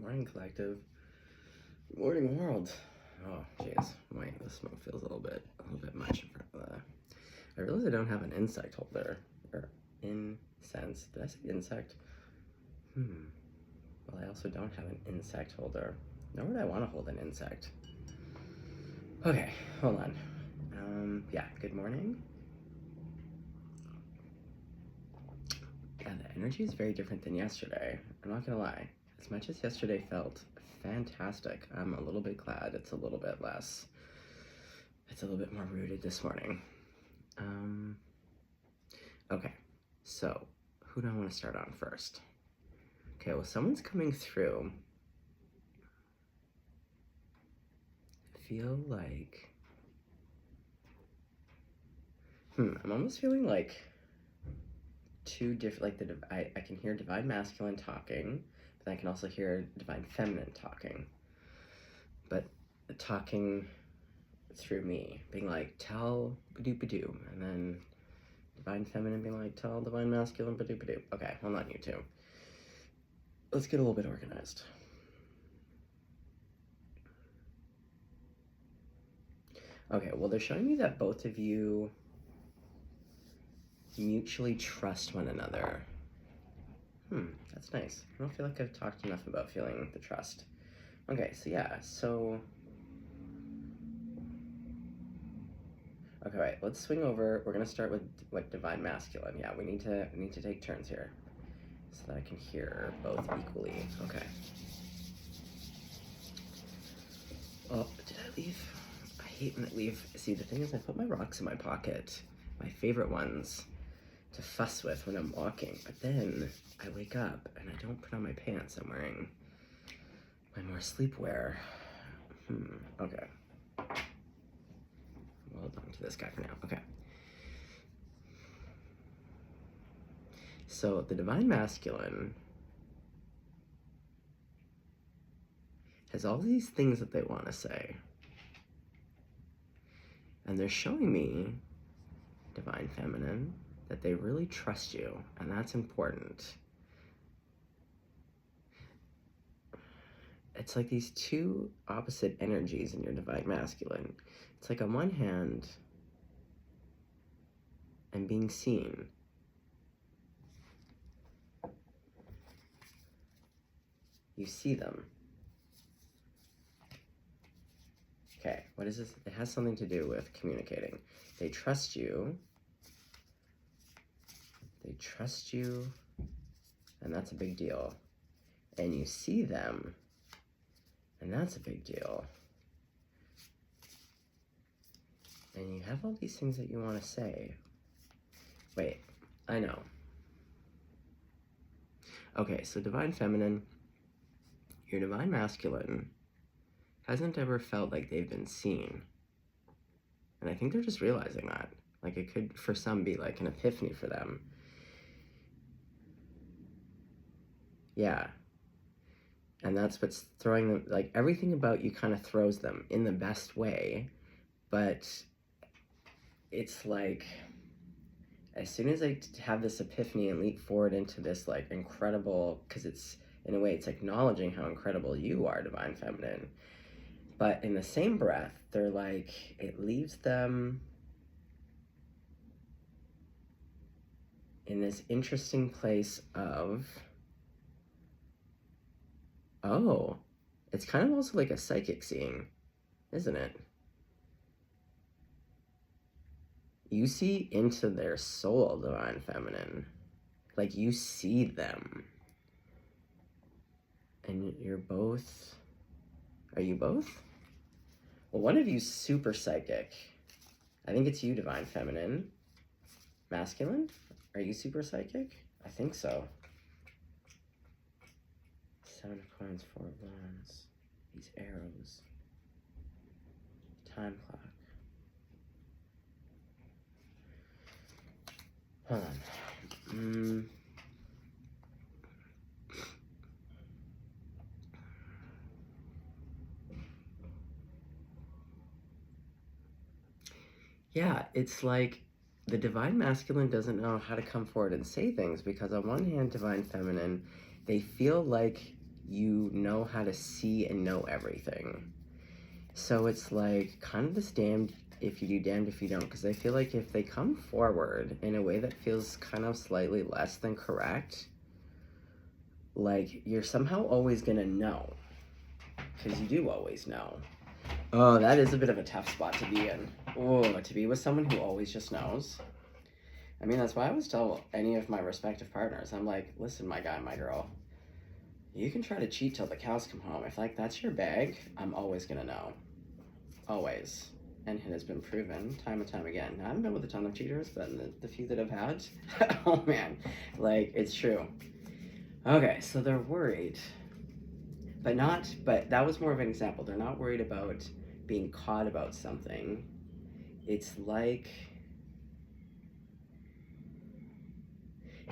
morning, collective. Good morning, world. Oh, jeez. Wait, the smoke feels a little bit much in front of that. I realize I don't have an insect holder. Or incense. Did I say insect? Well, I also don't have an insect holder. Nor would I want to hold an insect. Okay, hold on. Yeah, good morning. Yeah, the energy is very different than yesterday. I'm not gonna lie. As much as yesterday felt fantastic, I'm a little bit glad it's a little bit less. It's a little bit more rooted this morning. Okay, so who do I want to start on first? Okay, well, someone's coming through. I feel like, I'm almost feeling like two different, like I can hear divine masculine talking, but I can also hear divine feminine talking. But talking through me, being like, tell ba-doo, and then divine feminine being like, tell divine masculine ba-doo. Okay, hold on, you two. Let's get a little bit organized. Okay, well, they're showing me that both of you mutually trust one another. That's nice. I don't feel like I've talked enough about feeling the trust. Okay, so yeah, so... Okay, right, let's swing over. We're gonna start with like divine masculine. Yeah, we need to take turns here so that I can hear both equally. Okay. Oh, did I leave? I hate when I leave. See, the thing is, I put my rocks in my pocket, my favorite ones, to fuss with when I'm walking. But then I wake up and I don't put on my pants. I'm wearing my more sleepwear. Okay. We'll hold on to this guy for now. Okay. So the divine masculine has all these things that they want to say. And they're showing me, divine feminine, that they really trust you, and that's important. It's like these two opposite energies in your divine masculine. It's like on one hand, I'm being seen. You see them. Okay, what is this? It has something to do with communicating. They trust you. They trust you, and that's a big deal. And you see them, and that's a big deal. And you have all these things that you want to say. Wait, I know. Okay, so divine feminine, your divine masculine hasn't ever felt like they've been seen. And I think they're just realizing that. Like, it could, for some, be like an epiphany for them. Yeah. And that's what's throwing them, like, everything about you kind of throws them in the best way. But it's like, as soon as I have this epiphany and leap forward into this, like, incredible, because it's, in a way, it's acknowledging how incredible you are, divine feminine. But in the same breath, they're like, it leaves them in this interesting place of, oh, it's kind of also like a psychic seeing, isn't it? You see into their soul, divine feminine. Like, you see them. And you're both, are you both? Well, one of you's super psychic. I think it's you, divine feminine. Masculine? Are you super psychic? I think so. 7 of coins, 4 of wands. These arrows. Time clock. Hold on. Yeah, it's like the divine masculine doesn't know how to come forward and say things because on one hand, divine feminine, they feel like you know how to see and know everything. So it's like kind of this damned if you do, damned if you don't, because I feel like if they come forward in a way that feels kind of slightly less than correct, like you're somehow always gonna know, because you do always know. Oh, that is a bit of a tough spot to be in. Oh, to be with someone who always just knows. I mean, that's why I always tell any of my respective partners, I'm like, listen, my guy, my girl, you can try to cheat till the cows come home. If like that's your bag, I'm always gonna know. Always. And it has been proven time and time again. I haven't been with a ton of cheaters, but the few that I've had, oh man, like it's true. Okay, so they're worried, but that was more of an example. They're not worried about being caught about something. It's like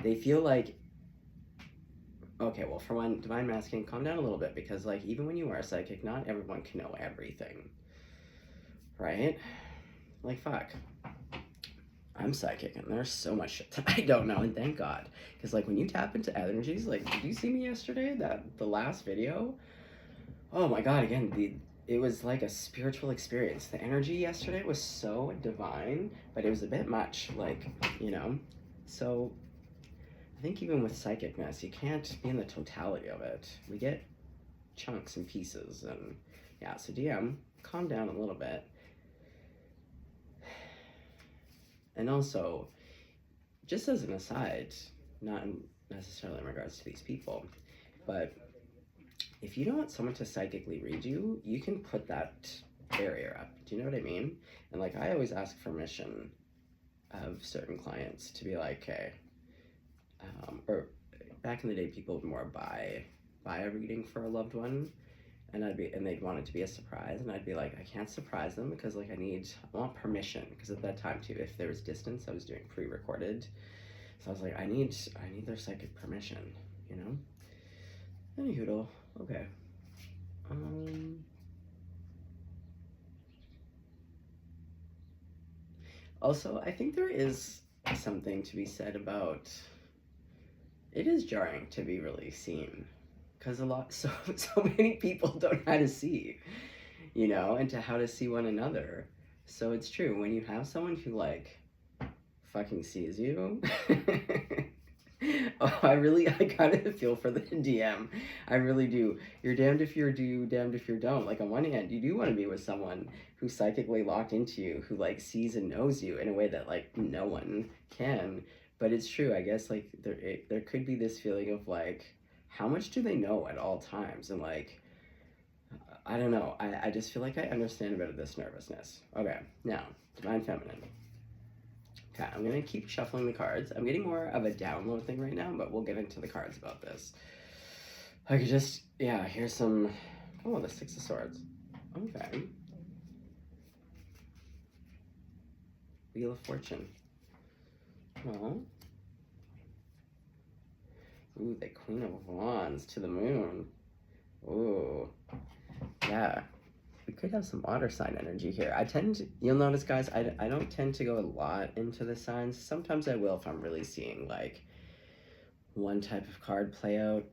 they feel like, okay, well, for one, divine masculine, calm down a little bit, because like even when you are psychic, not everyone can know everything, right? Like fuck, I'm psychic and there's so much shit that I don't know, and thank God, because like when you tap into energies, like did you see me yesterday, the last video? Oh my God, again, it was like a spiritual experience. The energy yesterday was so divine, but it was a bit much, like, you know? So I think even with psychicness, you can't be in the totality of it. We get chunks and pieces, and yeah, so DM, calm down a little bit. And also, just as an aside, not necessarily in regards to these people, but if you don't want someone to psychically read you, you can put that barrier up. Do you know what I mean? And like, I always ask permission of certain clients to be like, okay, or back in the day, people would more buy a reading for a loved one, and they'd want it to be a surprise, and I'd be like, I can't surprise them because like I want permission, because at that time too, if there was distance, I was doing pre-recorded, so I was like, I need their psychic permission, you know? Anyhoodle, okay. Also, I think there is something to be said about, it is jarring to be really seen, because so many people don't know how to see, you know, and to how to see one another. So it's true, when you have someone who like fucking sees you, oh, I kind of feel for the DM. I really do. You're damned if you do, damned if you don't. Like on one hand, you do want to be with someone who's psychically locked into you, who like sees and knows you in a way that like no one can. But it's true, I guess, like there could be this feeling of like, how much do they know at all times? And like, I don't know. I just feel like I understand a bit of this nervousness. Okay, now, divine feminine. Okay, I'm gonna keep shuffling the cards. I'm getting more of a download thing right now, but we'll get into the cards about this. I could just, yeah, here's some, oh, the Six of Swords. Okay. Wheel of Fortune. Oh. Ooh, the Queen of Wands to the Moon. Ooh. Yeah. We could have some water sign energy here. You'll notice, guys, I don't tend to go a lot into the signs. Sometimes I will if I'm really seeing like one type of card play out.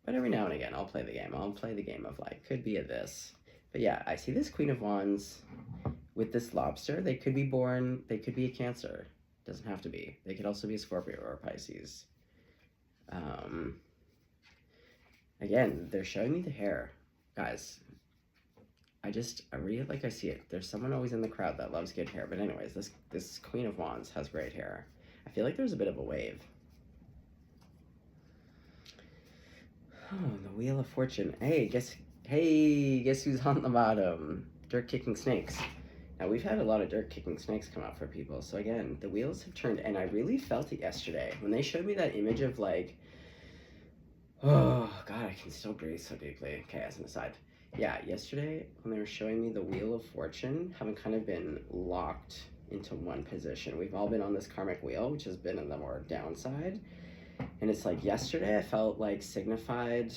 But every now and again, I'll play the game. I'll play the game of like, could be a this. But yeah, I see this Queen of Wands with this lobster. They could be a Cancer. Doesn't have to be. They could also be a Scorpio or a Pisces. Again, they're showing me the hair. Guys, I really like I see it. There's someone always in the crowd that loves good hair. But anyways, this Queen of Wands has great hair. I feel like there's a bit of a wave. Oh, the Wheel of Fortune. Hey, guess who's on the bottom? Dirt kicking snakes. Now, we've had a lot of dirt kicking snakes come out for people. So again, the wheels have turned, and I really felt it yesterday. When they showed me that image of like, oh, God, I can still breathe so deeply. Okay, as an aside. Yeah, yesterday, when they were showing me the Wheel of Fortune, having kind of been locked into one position. We've all been on this karmic wheel, which has been on the more downside. And it's like yesterday, I felt like signified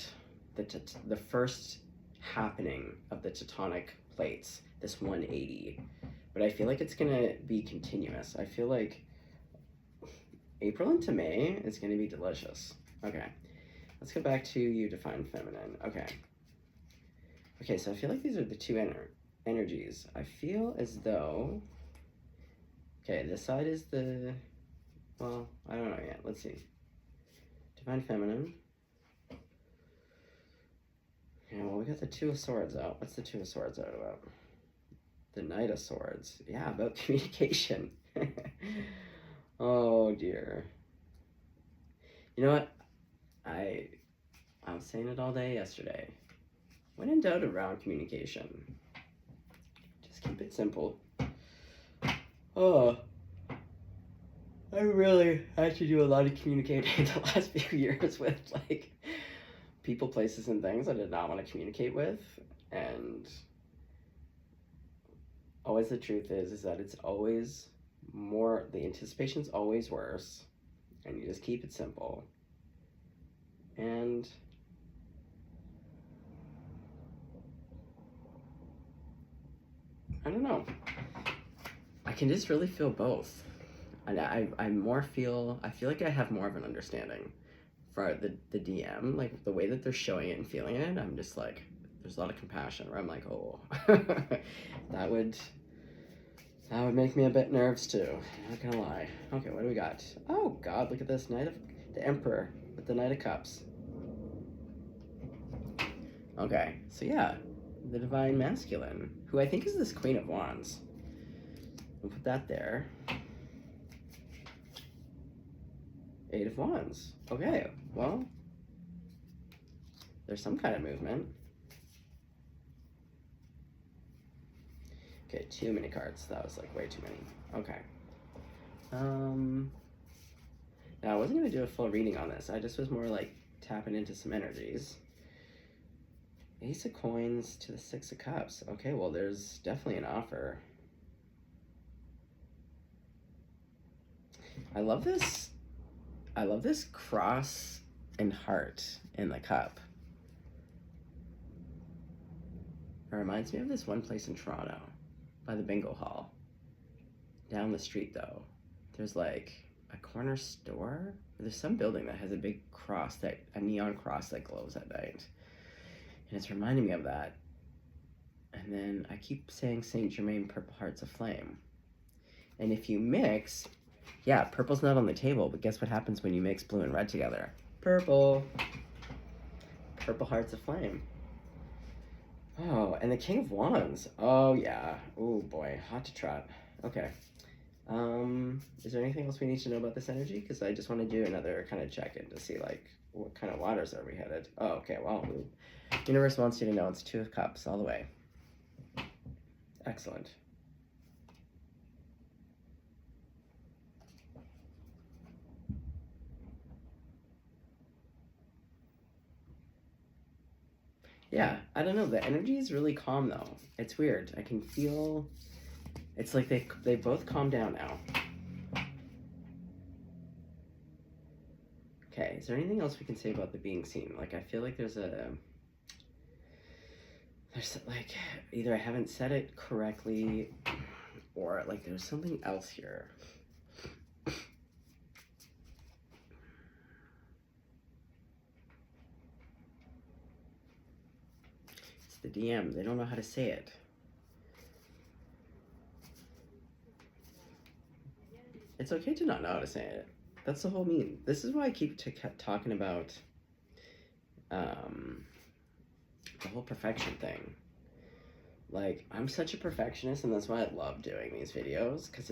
the first happening of the tectonic plates, this 180. But I feel like it's going to be continuous. I feel like April into May is going to be delicious. Okay. let's go back to you, divine feminine. Okay. Okay, so I feel like these are the two energies. I feel as though, okay, this side is the, well, I don't know yet. Let's see. Divine feminine. Yeah, well, we got the Two of Swords out. What's the Two of Swords out about? The Knight of Swords. Yeah, about communication. Oh, dear. You know what? I was saying it all day yesterday. When in doubt around communication, just keep it simple. Oh, I really had to do a lot of communicating the last few years with, like, people, places, and things I did not want to communicate with. And always the truth is that it's always more, the anticipation's always worse. And you just keep it simple. And I don't know. I can just really feel both. And I feel like I have more of an understanding for the DM, like the way that they're showing it and feeling it. I'm just like, there's a lot of compassion where I'm like, oh, that would make me a bit nervous too. Not gonna lie. Okay, what do we got? Oh God, look at this, the Emperor with the Knight of Cups. Okay, so yeah, the Divine Masculine, who I think is this Queen of Wands. We'll put that there. Eight of Wands. Okay, well, there's some kind of movement. Okay, too many cards. That was like way too many. Okay. Now I wasn't gonna do a full reading on this. I just was more like tapping into some energies. Ace of Coins to the Six of Cups. Okay, well, there's definitely an offer. I love this cross and heart in the cup. It reminds me of this one place in Toronto by the bingo hall. Down the street, though, there's like a corner store. There's some building that has a big cross, a neon cross that glows at night. And it's reminding me of that. And then I keep saying Saint Germain, Purple Hearts of Flame. And if you mix, yeah, purple's not on the table, but guess what happens when you mix blue and red together? Purple. Purple Hearts of Flame. Oh, and the King of Wands. Oh, yeah. Oh, boy. Hot to trot. Okay. Is there anything else we need to know about this energy? Because I just want to do another kind of check-in to see, like, what kind of waters are we headed? Oh, okay. Well, universe wants you to know it's Two of Cups all the way. Excellent. Yeah, I don't know. The energy is really calm, though. It's weird. I can feel... It's like they both calm down now. Okay, is there anything else we can say about the being seen? Like, I feel like there's like, either I haven't said it correctly, or like there's something else here. It's the DM. They don't know how to say it. It's okay to not know how to say it. That's the whole mean. This is why I keep talking about the whole perfection thing. Like, I'm such a perfectionist, and that's why I love doing these videos, because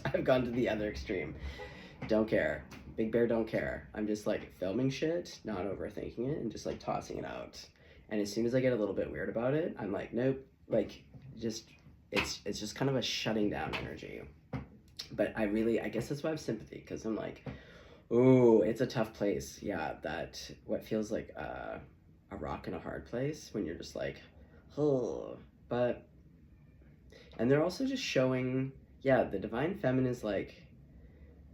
I've gone to the other extreme. Don't care. Big Bear don't care. I'm just, like, filming shit, not overthinking it, and just, like, tossing it out. And as soon as I get a little bit weird about it, I'm like, nope. Like, it's just kind of a shutting down energy. But I guess that's why I have sympathy, because I'm like, ooh, it's a tough place. Yeah, what feels like a rock in a hard place when you're just like, oh. But, and they're also just showing, yeah, the divine feminine is like,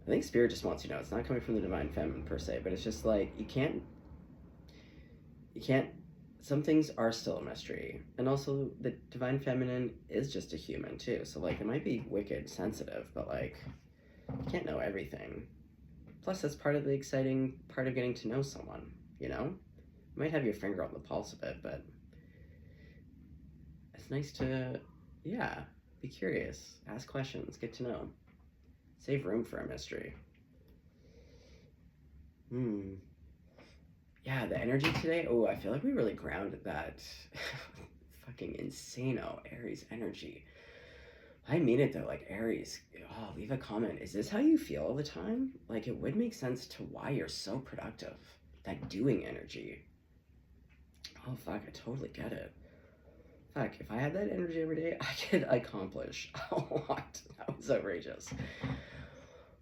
I think spirit just wants you to know, it's not coming from the divine feminine per se, but it's just like, you can't, some things are still a mystery. And also, the divine feminine is just a human, too. So, like, it might be wicked sensitive, but, like, you can't know everything. Plus, that's part of the exciting part of getting to know someone, you know? You might have your finger on the pulse of it, but it's nice to, yeah, be curious, ask questions, get to know. Save room for a mystery. Yeah, the energy today, oh, I feel like we really grounded that fucking insano Aries energy. I mean it though, like Aries, oh, leave a comment. Is this how you feel all the time? Like, it would make sense to why you're so productive. That doing energy. Oh, fuck, I totally get it. Fuck, if I had that energy every day, I could accomplish a lot. That was outrageous.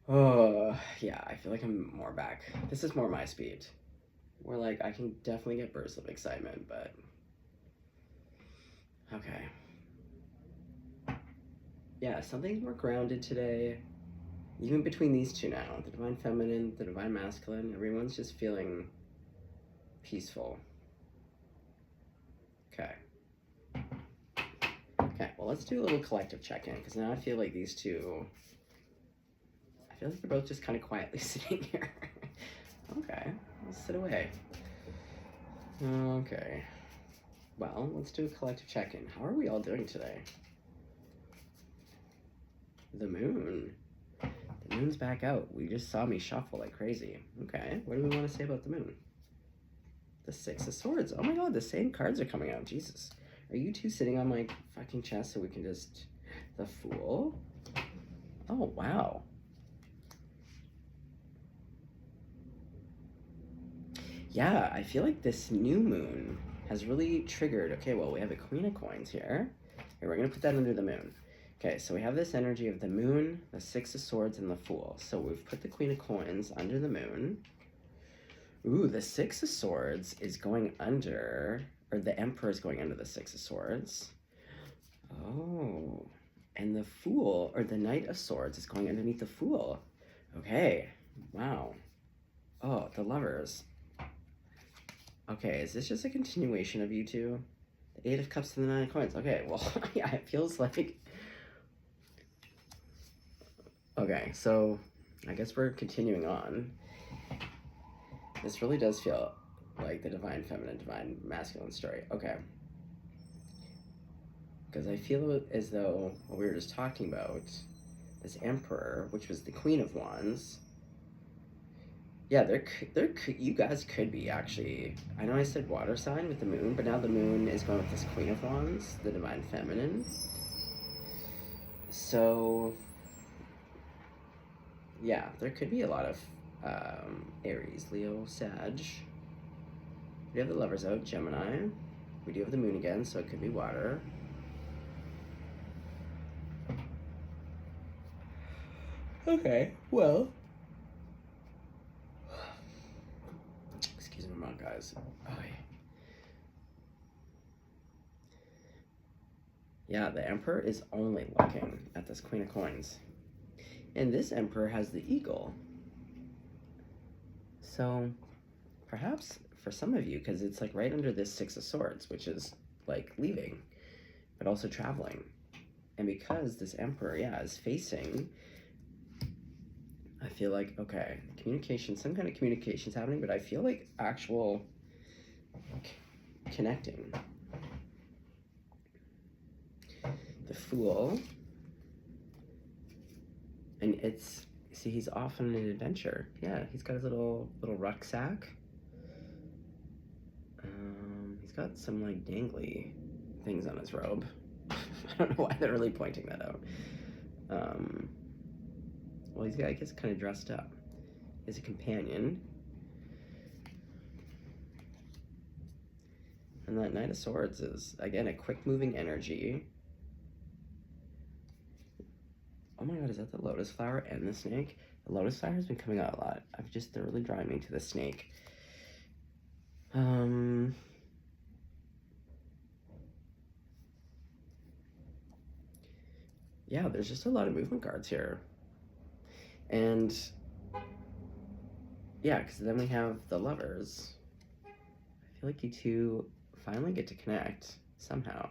Oh, yeah, I feel like I'm more back. This is more my speed. Where, like, I can definitely get bursts of excitement, but... Okay. Yeah, something's more grounded today. Even between these two now, the divine feminine, the divine masculine, everyone's just feeling peaceful. Okay. Okay, well, let's do a little collective check-in, because now I feel like these two... I feel like they're both just kind of quietly sitting here. Okay, let's sit away. Okay. Well, let's do a collective check-in. How are we all doing today? The moon. The moon's back out. We just saw me shuffle like crazy. Okay, what do we want to say about the moon? The Six of Swords. Oh my god, the same cards are coming out. Jesus. Are you two sitting on my fucking chest so we can just... The Fool? Oh, wow. Yeah, I feel like this new moon has really triggered... Okay, well, we have a Queen of Coins here. Okay, we're going to put that under the moon. Okay, so we have this energy of the moon, the Six of Swords, and the Fool. So we've put the Queen of Coins under the moon. Ooh, the Six of Swords is going under... Or the Emperor is going under the Six of Swords. Oh. And the Fool, or the Knight of Swords, is going underneath the Fool. Okay. Wow. Oh, the Lovers. Okay, is this just a continuation of you two? The Eight of Cups and the Nine of Coins. Okay, well, yeah, it feels like... Okay, so I guess we're continuing on. This really does feel like the divine feminine, divine masculine story. Okay. Because I feel as though what we were just talking about, this Emperor, which was the Queen of Wands, yeah, you guys could be actually, I know I said water sign with the moon, but now the moon is going with this Queen of Wands, the divine feminine. So, yeah, there could be a lot of Aries, Leo, Sag. We have the Lovers out, Gemini. We do have the moon again, so it could be water. Okay, well. Excuse me, guys. Oh, yeah, the Emperor is only looking at this Queen of Coins. And this Emperor has the Eagle. So, perhaps for some of you, because it's like right under this Six of Swords, which is like leaving, but also traveling. And because this Emperor, yeah, is facing, I feel like, okay, communication, some kind of communication's happening, but I feel like actual connecting. The Fool. And it's, see, he's off on an adventure. Yeah, he's got his little rucksack. He's got some like dangly things on his robe. I don't know why they're really pointing that out. Well, he's got, I guess, kind of dressed up. He's a companion. And that Knight of Swords is, again, a quick-moving energy. Oh my god, is that the lotus flower and the snake? The lotus flower has been coming out a lot. They're really drawing me to the snake. Yeah, there's just a lot of movement cards here. And yeah, because then we have the Lovers. I feel like you two finally get to connect somehow.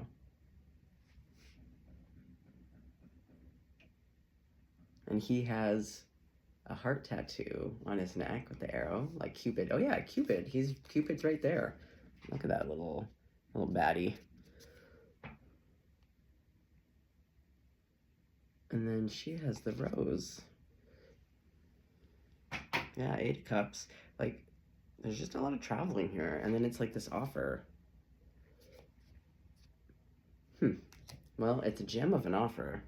And he has a heart tattoo on his neck with the arrow, like Cupid. Oh yeah, Cupid. Cupid's right there. Look at that little baddie. And then she has the rose. Yeah, 8 cups. Like, there's just a lot of traveling here. And then it's like this offer. Well, it's a gem of an offer.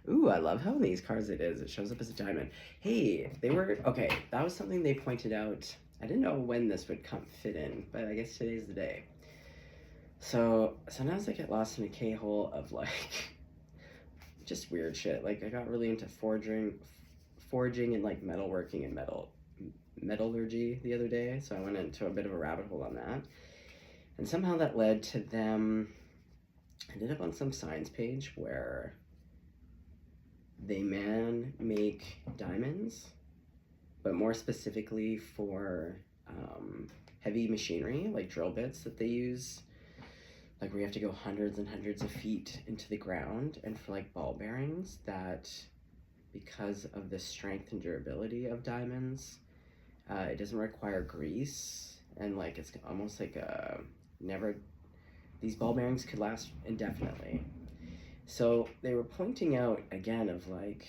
Ooh, I love how in these cards it is. It shows up as a diamond. Hey, okay, that was something they pointed out. I didn't know when this would fit in, but I guess today's the day. So sometimes I get lost in a K-hole of like just weird shit. Like I got really into forging and like metalworking and metallurgy the other day. So I went into a bit of a rabbit hole on that. And somehow that led to them. I ended up on some science page where they make diamonds, but more specifically for heavy machinery, like drill bits that they use, like where you have to go hundreds and hundreds of feet into the ground, and for like ball bearings that, because of the strength and durability of diamonds, it doesn't require grease, and like it's almost like these ball bearings could last indefinitely. So they were pointing out again of like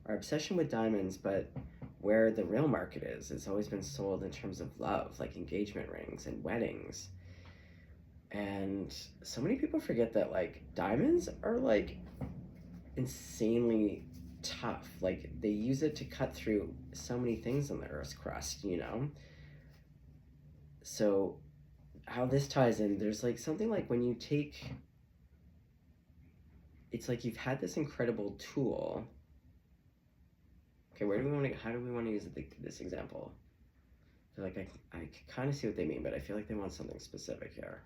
our obsession with diamonds, but where the real market is, it's always been sold in terms of love, like engagement rings and weddings. And so many people forget that like diamonds are like insanely tough. Like they use it to cut through so many things on the Earth's crust, you know? So how this ties in, there's like something like when you take, it's like you've had this incredible tool. Okay, how do we want to use this example? I feel like I kind of see what they mean, but I feel like they want something specific here.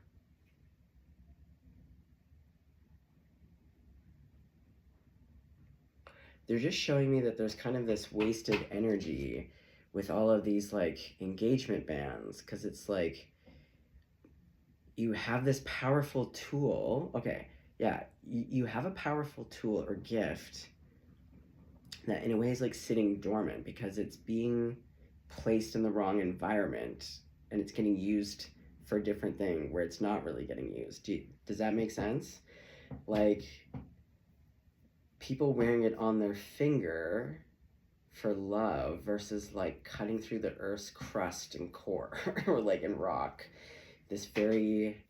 They're just showing me that there's kind of this wasted energy with all of these like engagement bands, because it's like you have this powerful tool. Okay, yeah, you have a powerful tool or gift that in a way is like sitting dormant because it's being placed in the wrong environment and it's getting used for a different thing where it's not really getting used. Does that make sense? Like people wearing it on their finger for love versus like cutting through the Earth's crust and core or like in rock. This very,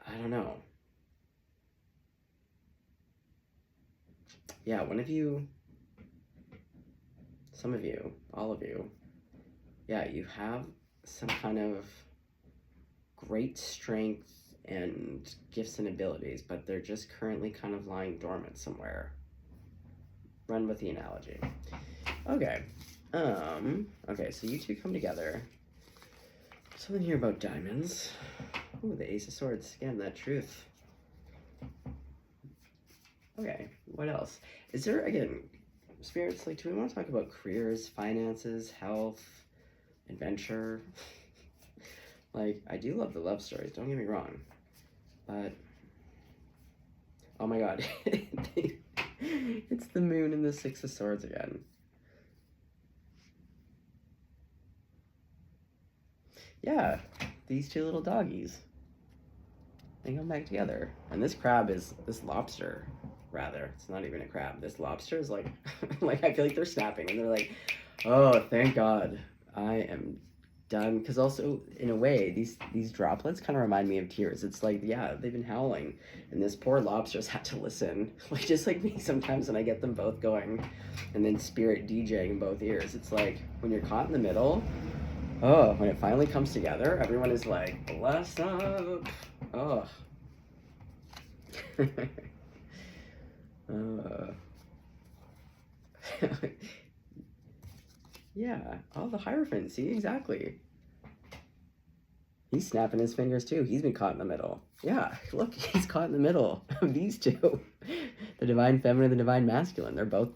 I don't know. Yeah, some of you, all of you, yeah, you have some kind of great strength and gifts and abilities, but they're just currently kind of lying dormant somewhere. Run with the analogy. Okay. Okay, so you two come together. Something here about diamonds. Ooh, the Ace of Swords. Again, that truth. Okay, what else? Is there, again, spirits, like, do we want to talk about careers, finances, health, adventure? Like, I do love the love stories, don't get me wrong. But, oh my god. It's the moon and the Six of Swords again. Yeah, these two little doggies. They come back together. And this lobster, rather. It's not even a crab. This lobster is like, like I feel like they're snapping and they're like, oh, thank God, I am done. Because also, in a way, these droplets kind of remind me of tears. It's like, yeah, they've been howling. And this poor lobster's had to listen. Like, just like me sometimes when I get them both going. And then spirit DJing in both ears. It's like, when you're caught in the middle, oh, when it finally comes together, everyone is like, bless up. Oh. Yeah. Oh, the Hierophant. See, exactly. He's snapping his fingers too. He's been caught in the middle. Yeah, look, he's caught in the middle of these two. The divine feminine, the divine masculine. They're both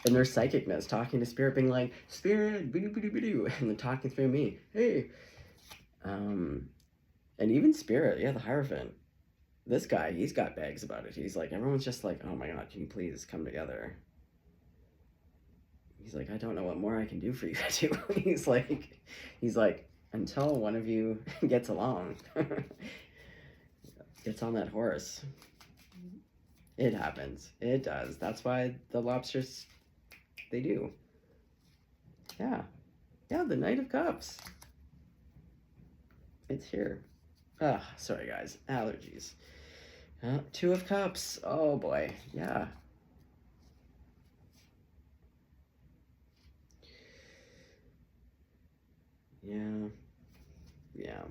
in their psychicness, talking to spirit, being like, spirit, boo-doo-boo-doo-boo, and then talking through me. Hey. And even spirit, yeah, the Hierophant. This guy, he's got bags about it. He's like, everyone's just like, oh my God, can you please come together? he's like, I don't know what more I can do for you too. he's like, until one of you gets along, gets on that horse. It happens. It does. That's why the lobsters, they do. Yeah. Yeah, the Knight of Cups. It's here. Ah, sorry guys. Allergies. Two of Cups. Oh boy. Yeah. Yeah. Yeah.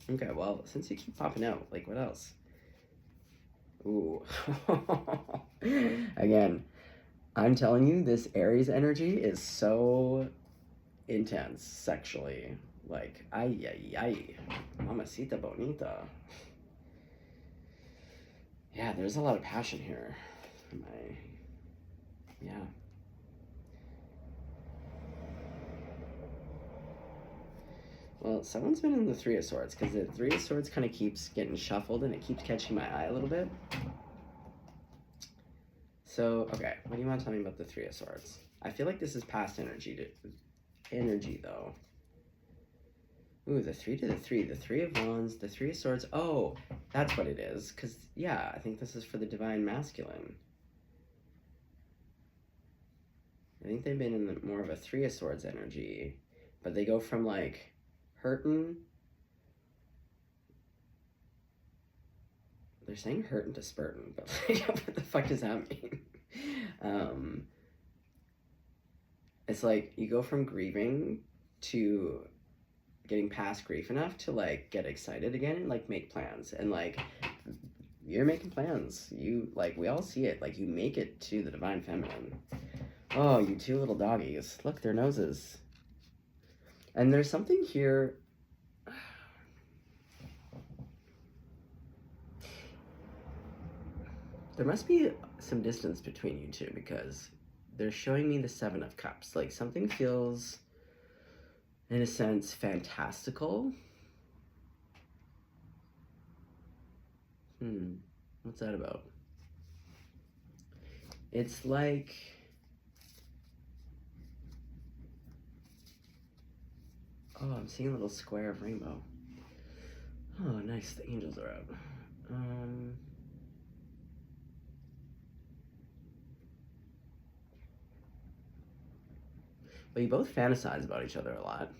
Okay, well, since you keep popping out, like, what else? Ooh. Again, I'm telling you, this Aries energy is so intense sexually. Like, ay, ay, ay. Mamacita bonita. Yeah, there's a lot of passion here. Yeah. Well, someone's been in the Three of Swords, because the Three of Swords kind of keeps getting shuffled and it keeps catching my eye a little bit. So, okay, what do you want to tell me about the Three of Swords? I feel like this is past energy though. Ooh, the 3 to the 3, the 3 of Wands, the 3 of Swords. Oh, that's what it is. Because, yeah, I think this is for the Divine Masculine. I think they've been in more of a 3 of Swords energy. But they go from, like, hurtin'. They're saying hurtin' to spurtin', but like, what the fuck does that mean? It's like you go from grieving to getting past grief enough to like get excited again and like make plans, and like you're making plans. You like, we all see it, like you make it to the Divine Feminine. Oh, you two little doggies, look, their noses. And there's something here. There must be some distance between you two, because they're showing me the 7 of Cups. Like something feels, in a sense, fantastical. What's that about? It's like, oh, I'm seeing a little square of rainbow. Oh, nice, the angels are out. But you both fantasize about each other a lot.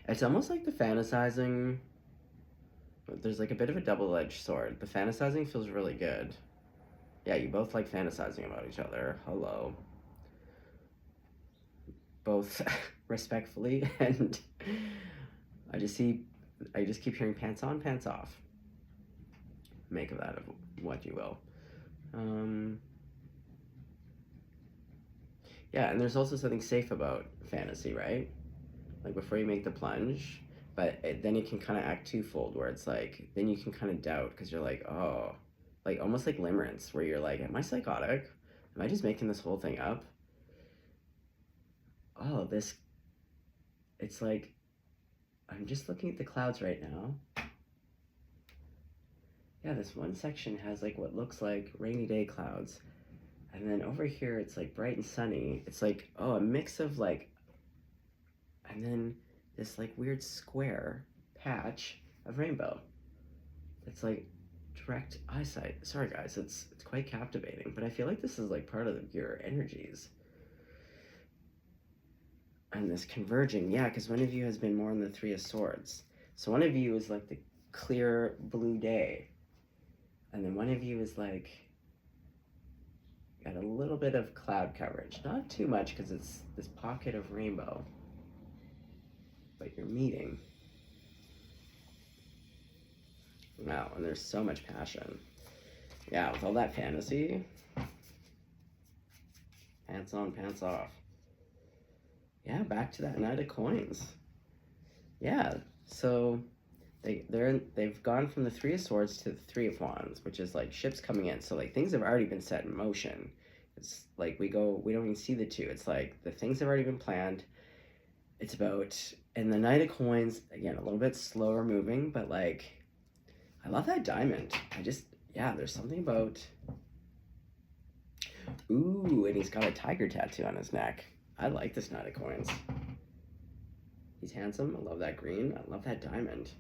It's almost like the fantasizing, there's like a bit of a double-edged sword. The fantasizing feels really good. Yeah, you both like fantasizing about each other. Hello. Both respectfully, and I just keep hearing pants on, pants off. Make of that of what you will. Yeah, and there's also something safe about fantasy, right? Like before you make the plunge, but then it can kind of act twofold, where it's like, then you can kind of doubt, because you're like, oh, like almost like limerence, where you're like, am I psychotic? Am I just making this whole thing up? Oh, it's like, I'm just looking at the clouds right now. Yeah, this one section has like what looks like rainy day clouds. And then over here, it's like bright and sunny. It's like, oh, a mix of like, and then this like weird square patch of rainbow. It's like direct eyesight. Sorry guys, it's quite captivating, but I feel like this is like part of your energies. And this converging, yeah, because one of you has been more in the 3 of Swords. So one of you is like the clear blue day. And then one of you is like, got a little bit of cloud coverage. Not too much, because it's this pocket of rainbow. But you're meeting. Wow, and there's so much passion. Yeah, with all that fantasy. Pants on, pants off. Yeah, back to that Knight of Coins. Yeah, so they've gone from the 3 of Swords to the 3 of Wands, which is like ships coming in. So like things have already been set in motion. It's like we don't even see the two. It's like the things have already been planned. It's about, and the Knight of Coins, again, a little bit slower moving, but like, I love that diamond. Yeah, there's something about Ooh, and he's got a tiger tattoo on his neck. I like this Knight of Coins. He's handsome. I love that green. I love that diamond.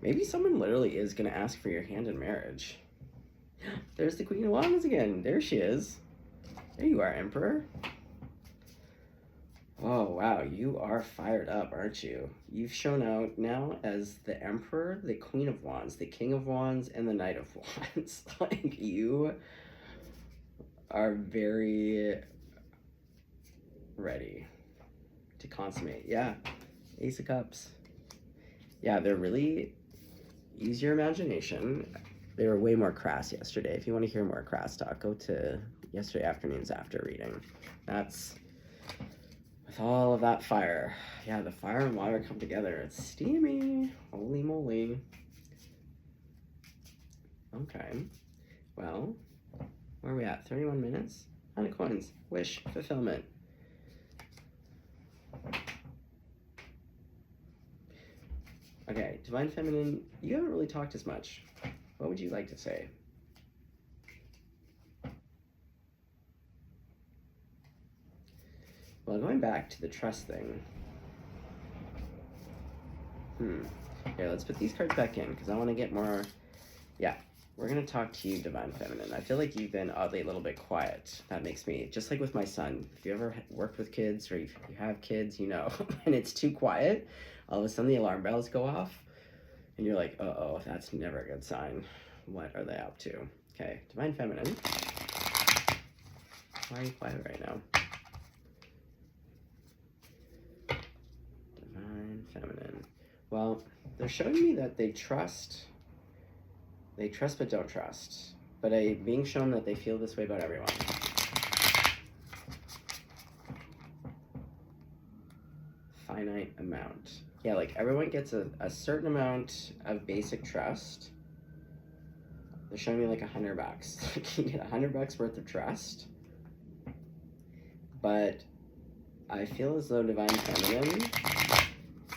Maybe someone literally is going to ask for your hand in marriage. There's the Queen of Wands again. There she is. There you are, Emperor. Oh, wow. You are fired up, aren't you? You've shown out now as the Emperor, the Queen of Wands, the King of Wands, and the Knight of Wands. Like, you are very ready to consummate. Yeah. Ace of Cups. Yeah, they're really... Use your imagination. They were way more crass yesterday. If you want to hear more crass talk, go to yesterday afternoon's after reading. That's... With all of that fire. Yeah, the fire and water come together. It's steamy. Holy moly. Okay. Well, where are we at? 31 minutes? 9 of Coins. Wish fulfillment. Okay, Divine Feminine, you haven't really talked as much. What would you like to say? Well, going back to the trust thing. Here, let's put these cards back in because I want to get more. Yeah, we're going to talk to you, Divine Feminine. I feel like you've been oddly a little bit quiet. That makes me, just like with my son, if you ever worked with kids or if you have kids, you know, and it's too quiet, all of a sudden the alarm bells go off and you're like, uh-oh, that's never a good sign. What are they up to? Okay, Divine Feminine. Why are you quiet right now? Divine Feminine. Well, they're showing me that they trust but don't trust. But being shown that they feel this way about everyone. Finite amount. Yeah, like everyone gets a certain amount of basic trust. They're showing me like $100. You get $100 worth of trust. But I feel as though Divine Feminine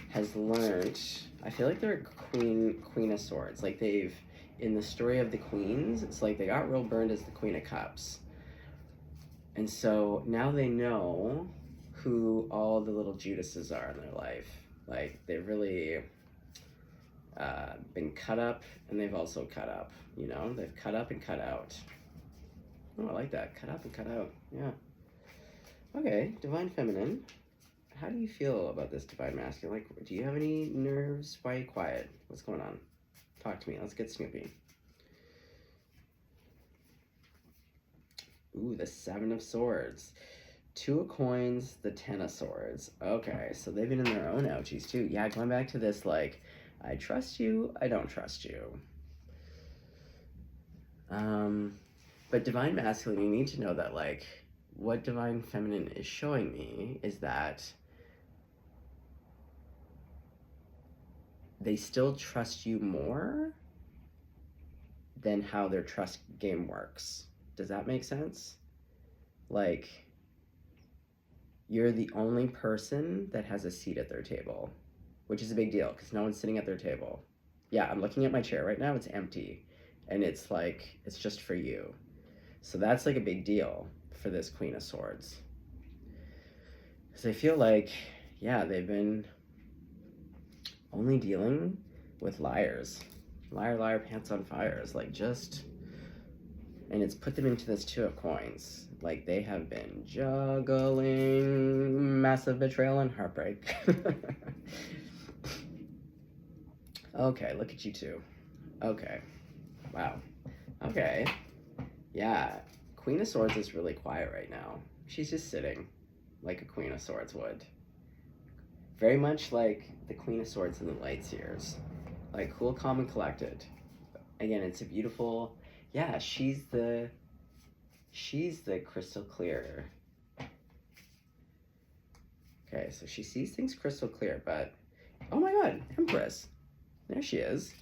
has learned, I feel like they're a queen of swords. Like they've, in the story of the queens, it's like they got real burned as the Queen of Cups. And so now they know who all the little Judases are in their life. Like they've really been cut up and they've also cut up, you know? They've cut up and cut out. Oh, I like that. Cut up and cut out. Yeah. Okay, Divine Feminine. How do you feel about this Divine Masculine? Like, do you have any nerves? Why are you quiet? What's going on? Talk to me. Let's get snoopy. Ooh, the 7 of Swords. 2 of Coins, the 10 of Swords. Okay, so they've been in their own ouchies too. Yeah, going back to this, like, I trust you, I don't trust you. But Divine Masculine, you need to know that, like, what Divine Feminine is showing me is that they still trust you more than how their trust game works. Does that make sense? Like, you're the only person that has a seat at their table, which is a big deal because no one's sitting at their table. Yeah, I'm looking at my chair right now. It's empty. And it's like, it's just for you. So that's like a big deal for this Queen of Swords. Because I feel like, yeah, they've been only dealing with liars. Liar, liar, pants on fires. Like, just... And it's put them into this 2 of Coins. Like, they have been juggling massive betrayal and heartbreak. Okay, look at you two. Okay. Wow. Okay. Yeah. Queen of Swords is really quiet right now. She's just sitting like a Queen of Swords would. Very much like the Queen of Swords in the Light Seers. Like, cool, calm, and collected. Again, it's a beautiful... Yeah, she's the crystal clear. Okay, so she sees things crystal clear, but... Oh my god, Empress. There she is.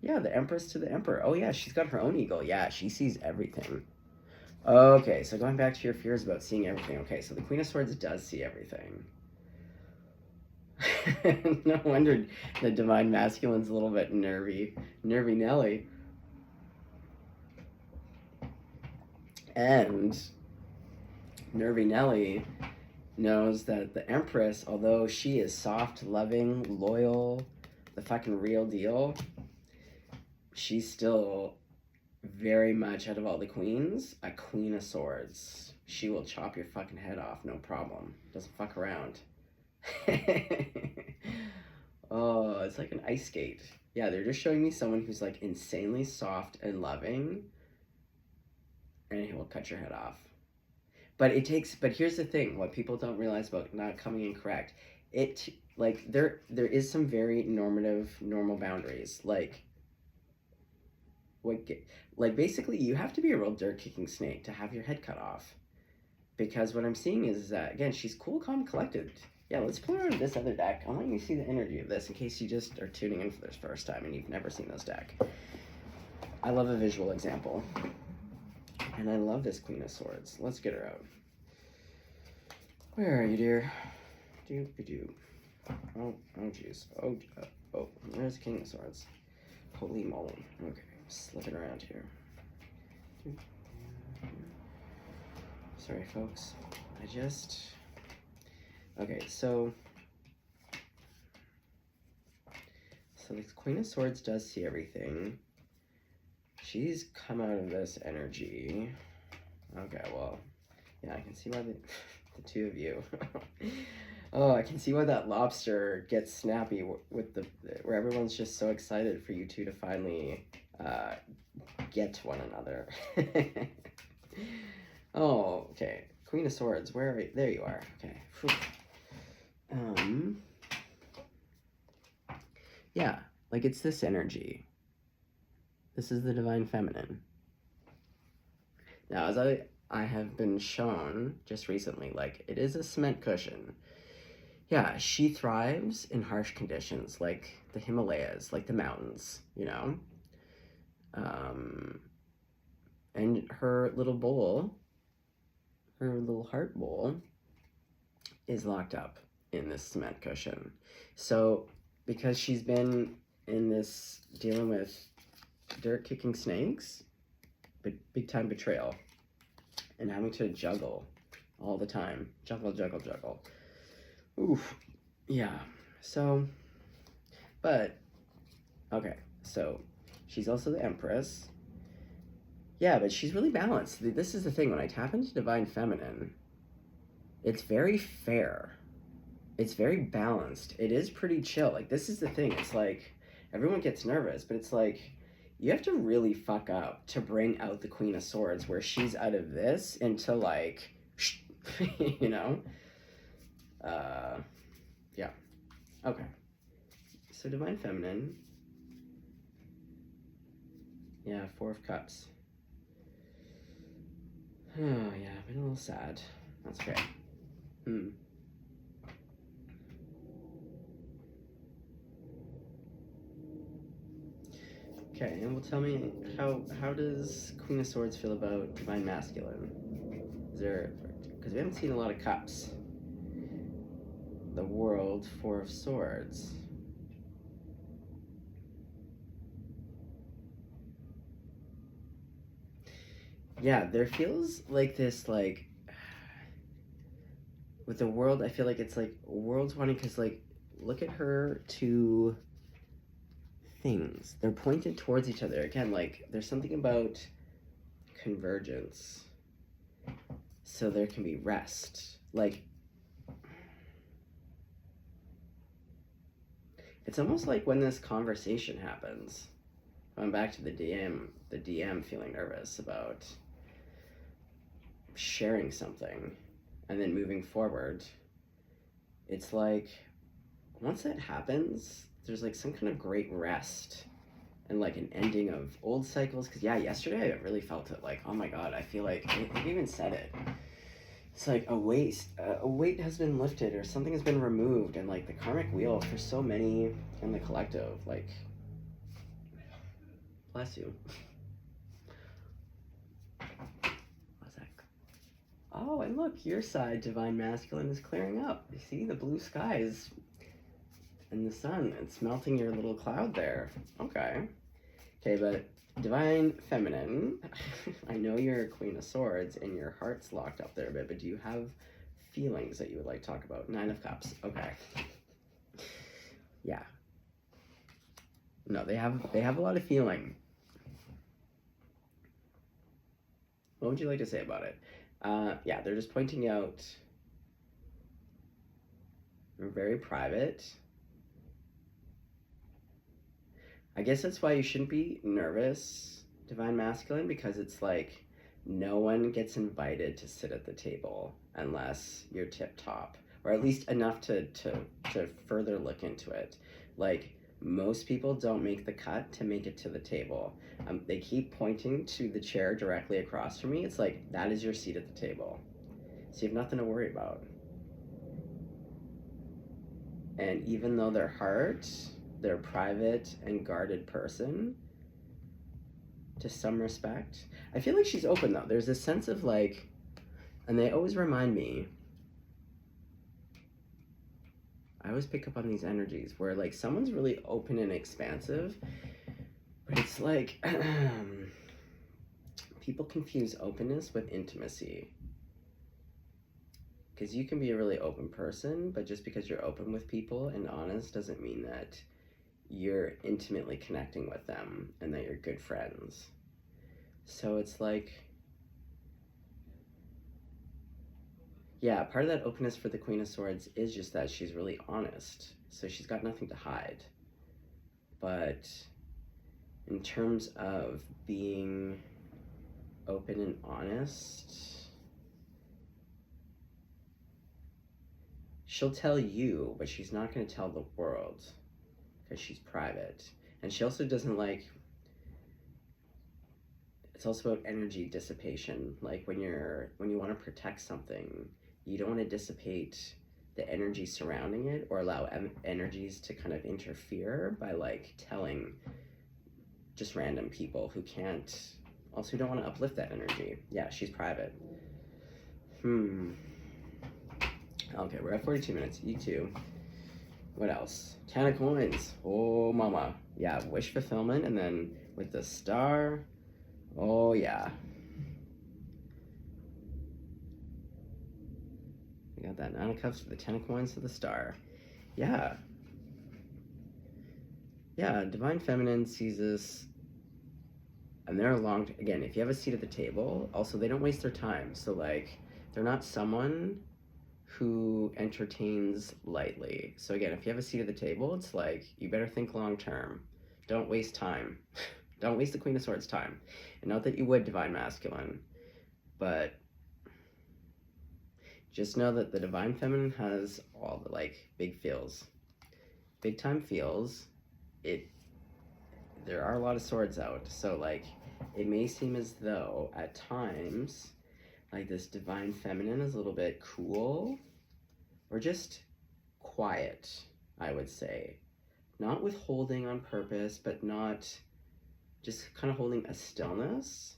Yeah, the Empress to the Emperor. Oh yeah, she's got her own eagle. Yeah, she sees everything. Okay, so going back to your fears about seeing everything. Okay, so the Queen of Swords does see everything. No wonder the Divine Masculine's a little bit nervy. Nervy Nellie. And Nervy Nellie knows that the Empress, although she is soft, loving, loyal, the fucking real deal, she's still very much, out of all the queens, a Queen of Swords. She will chop your fucking head off, no problem. Doesn't fuck around. Oh, it's like an ice skate. Yeah, they're just showing me someone who's like insanely soft and loving, and he will cut your head off. But here's the thing, what people don't realize about not coming in correct, there is some very normal boundaries. Like basically you have to be a real dirt kicking snake to have your head cut off. Because what I'm seeing is that, again, she's cool, calm, collected. Yeah, let's pull her out of this other deck. I want you to see the energy of this in case you just are tuning in for this first time and you've never seen this deck. I love a visual example. And I love this Queen of Swords. Let's get her out. Where are you, dear? Doop-a-doo. Oh, jeez. Oh, there's the King of Swords. Holy moly. Okay, slipping around here. Sorry, folks. Okay, so this Queen of Swords does see everything. She's come out of this energy. Okay, well, yeah, I can see why the two of you. Oh, I can see why that lobster gets snappy with where everyone's just so excited for you two to finally get one another. Oh, okay. Queen of Swords, where are you? There you are. Okay. Yeah, like it's this energy. This is the Divine Feminine. Now, as I have been shown just recently, like, it is a cement cushion. Yeah, she thrives in harsh conditions, like the Himalayas, like the mountains, you know? And her little bowl, her little heart bowl, is locked up in this cement cushion. So, because she's been in this, dealing with dirt kicking snakes, big time betrayal, and having to juggle all the time. Juggle. Oof. Yeah. So, but, okay. So, she's also the Empress. Yeah, but she's really balanced. This is the thing. When I tap into Divine Feminine, it's very fair. It's very balanced. It is pretty chill. Like, this is the thing. It's like, everyone gets nervous, but it's like, you have to really fuck up to bring out the Queen of Swords, where she's out of this into, like, you know? Yeah. Okay. So Divine Feminine. Yeah, Four of Cups. Oh, yeah, I've been a little sad. That's okay. Okay, and well, tell me, how does Queen of Swords feel about Divine Masculine? Is there, because we haven't seen a lot of cups. The World, Four of Swords. Yeah, there feels like this, like, with the World, I feel like it's like, World's wanting, because, like, look at her two things. They're pointed towards each other. Again, like, there's something about convergence. So there can be rest. Like, it's almost like when this conversation happens, going back to the DM feeling nervous about sharing something and then moving forward. It's like, once that happens, there's like some kind of great rest and like an ending of old cycles. Because yeah, yesterday I really felt it, like, oh my god, I feel like, I even said it, it's like a weight has been lifted, or something has been removed, and like the karmic wheel for so many in the collective, like, bless you. What's that? Oh, and look, your side, Divine Masculine, is clearing up. You see the blue skies and the sun, it's melting your little cloud there. Okay, but Divine Feminine. I know you're a Queen of Swords and your heart's locked up there a bit, but do you have feelings that you would like to talk about? Nine of Cups. Okay. Yeah. No, they have a lot of feeling. What would you like to say about it? Yeah, they're just pointing out they're very private. I guess that's why you shouldn't be nervous, Divine Masculine, because it's like no one gets invited to sit at the table unless you're tip top, or at least enough to further look into it. Like, most people don't make the cut to make it to the table. They keep pointing to the chair directly across from me. It's like, that is your seat at the table. So you have nothing to worry about. And even though their heart, they're a private and guarded person, to some respect, I feel like she's open though. There's this sense of like, and they always remind me, I always pick up on these energies where like someone's really open and expansive, but it's like people confuse openness with intimacy. Because you can be a really open person, but just because you're open with people and honest doesn't mean that you're intimately connecting with them and that you're good friends. So it's like, yeah, part of that openness for the Queen of Swords is just that she's really honest. So she's got nothing to hide. But in terms of being open and honest, she'll tell you, but she's not going to tell the world because she's private. And she also doesn't like, it's also about energy dissipation. Like when you want to protect something, you don't want to dissipate the energy surrounding it or allow energies to kind of interfere by like telling just random people who can't, also who don't want to uplift that energy. Yeah, she's private. Okay, we're at 42 minutes. E2. What else? 10 of coins. Oh, mama. Yeah, wish fulfillment. And then with the star. Oh, yeah. We got that 9 of cups for the 10 of coins to the star. Yeah. Yeah, Divine Feminine sees this. And they're again, if you have a seat at the table, also they don't waste their time. So, like, they're not someone who entertains lightly. So again, if you have a seat at the table, it's like, you better think long term. Don't waste time. Don't waste the Queen of Swords time. And not that you would, Divine Masculine, but just know that the Divine Feminine has all the like big feels. Big time feels. There are a lot of swords out. So like, it may seem as though at times, like this Divine Feminine is a little bit cool or just quiet, I would say. Not withholding on purpose, but not just kind of holding a stillness.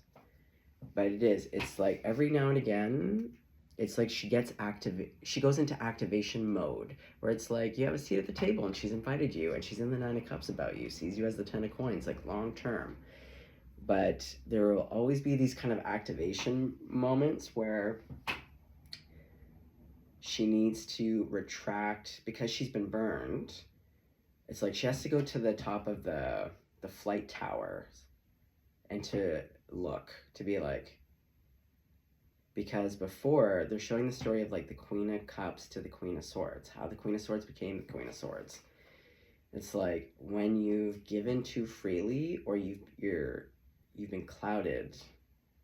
But it's like every now and again, it's like she goes into activation mode where it's like you have a seat at the table and she's invited you and she's in the 9 of cups about you, sees you as the 10 of coins, like long term. But there will always be these kind of activation moments where she needs to retract because she's been burned. It's like she has to go to the top of the flight tower and to look, to be like, because before they're showing the story of like the Queen of Cups to the Queen of Swords, how the Queen of Swords became the Queen of Swords. It's like when you've given too freely or you've been clouded,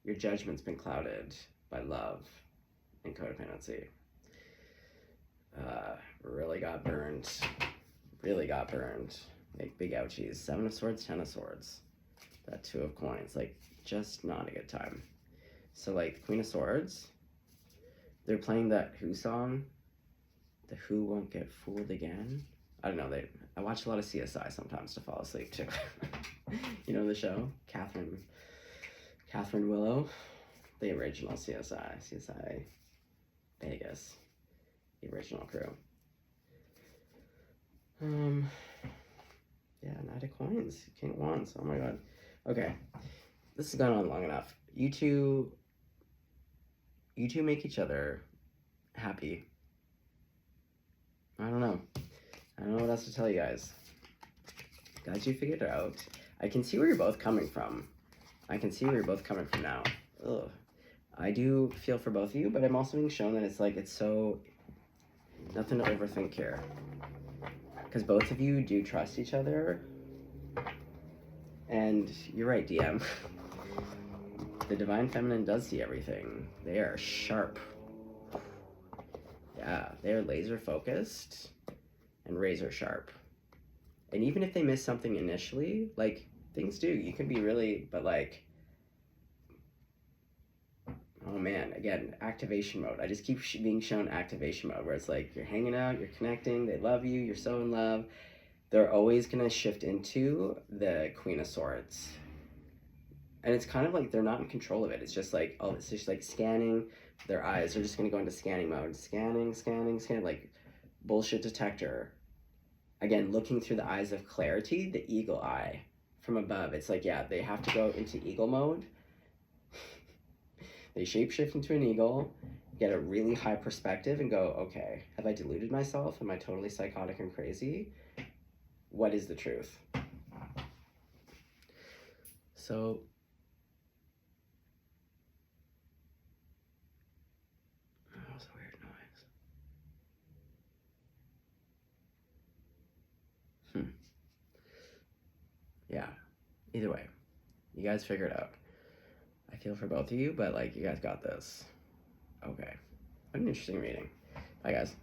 your judgment's been clouded by love and codependency. Really got burned. Like big ouchies. 7 of Swords, 10 of Swords. That 2 of coins. Like, just not a good time. So, like, Queen of Swords, they're playing that Who song. The Who Won't Get Fooled Again. I don't know. I watch a lot of CSI sometimes to fall asleep, too. You know the show? Catherine Willow. The original CSI Vegas. The original crew. Yeah, Knight of Coins, King of Wands. Oh my god. Okay, this has gone on long enough. You two make each other happy. I don't know. I don't know what else to tell you guys. Guys, you figured it out. I can see where you're both coming from. I can see where you're both coming from now. Ugh. I do feel for both of you, but I'm also being shown that it's like, it's so, nothing to overthink here. Because both of you do trust each other. And you're right, DM. The Divine Feminine does see everything. They are sharp. Yeah, they are laser focused and razor sharp. And even if they miss something initially, like, things do. You can be really, but like, oh man, again, activation mode. I just keep being shown activation mode, where it's like, you're hanging out, you're connecting, they love you, you're so in love. They're always gonna shift into the Queen of Swords. And it's kind of like they're not in control of it. It's just like, oh, it's just like scanning. Their eyes are just gonna go into scanning mode. Scanning, like bullshit detector. Again, looking through the eyes of clarity, the eagle eye from above. It's like, yeah, they have to go into eagle mode. They shapeshift into an eagle, get a really high perspective and go, okay, have I deluded myself? Am I totally psychotic and crazy? What is the truth? So, oh, that was a weird noise. Yeah, either way, you guys figure it out. I feel for both of you, but like, you guys got this. Okay, what an interesting reading. Bye, guys.